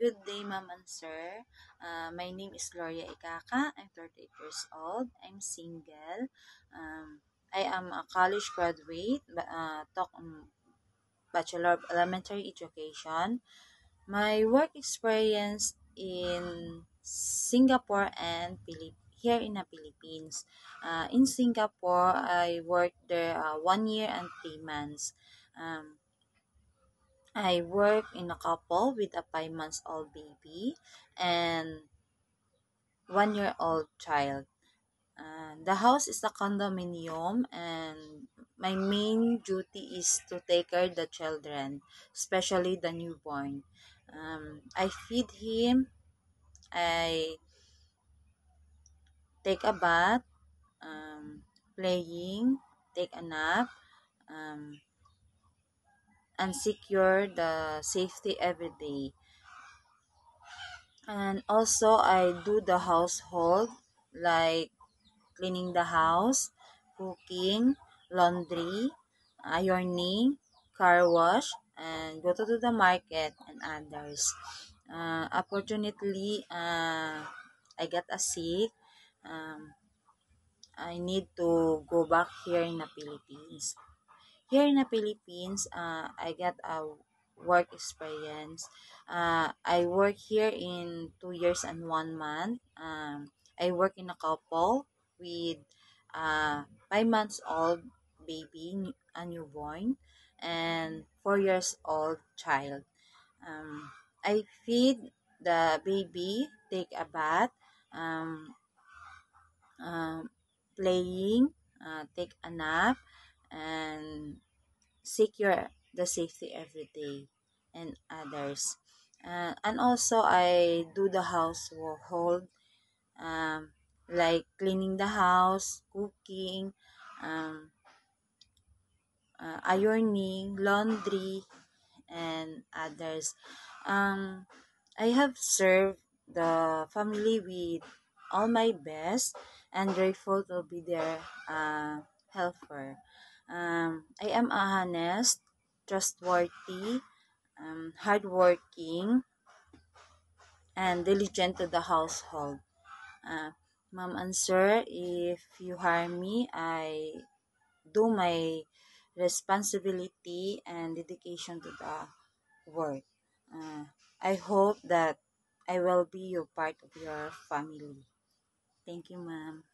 Good day, ma'am and sir. My name is Gloria Ikaka. I'm 38 years old. I'm single. I am a college graduate, Bachelor of Elementary Education. My work experience in Singapore and here in the Philippines. In Singapore, I worked there 1 year and 3 months. Um, I work in a couple with a 5 months old baby and 1 year old child. The house is a condominium, and my main duty is to take care of the children, especially the newborn. I feed him, I take a bath, playing, take a nap, um, and secure the safety every day. And also, I do the household like cleaning the house, cooking, laundry, ironing, car wash, and go to the market and others. Unfortunately, I got a sick. Um, I need to go back here in the Philippines. Here in the Philippines, I got a work experience. I work here in 2 years and 1 month. I work in a couple with 5 months old baby, a newborn, and 4 years old child. I feed the baby, take a bath, um, um, playing, take a nap, and secure the safety every day and others. And also, I do the household, um, like cleaning the house, cooking, um, ironing, laundry, and others. Um, I have served the family with all my best and grateful to be their helper. I am honest, trustworthy, hardworking, and diligent to the household. Uh, Ma'am and sir, if you hire me, I do my responsibility and dedication to the work. Uh, I hope that I will be your part of your family. Thank you, ma'am.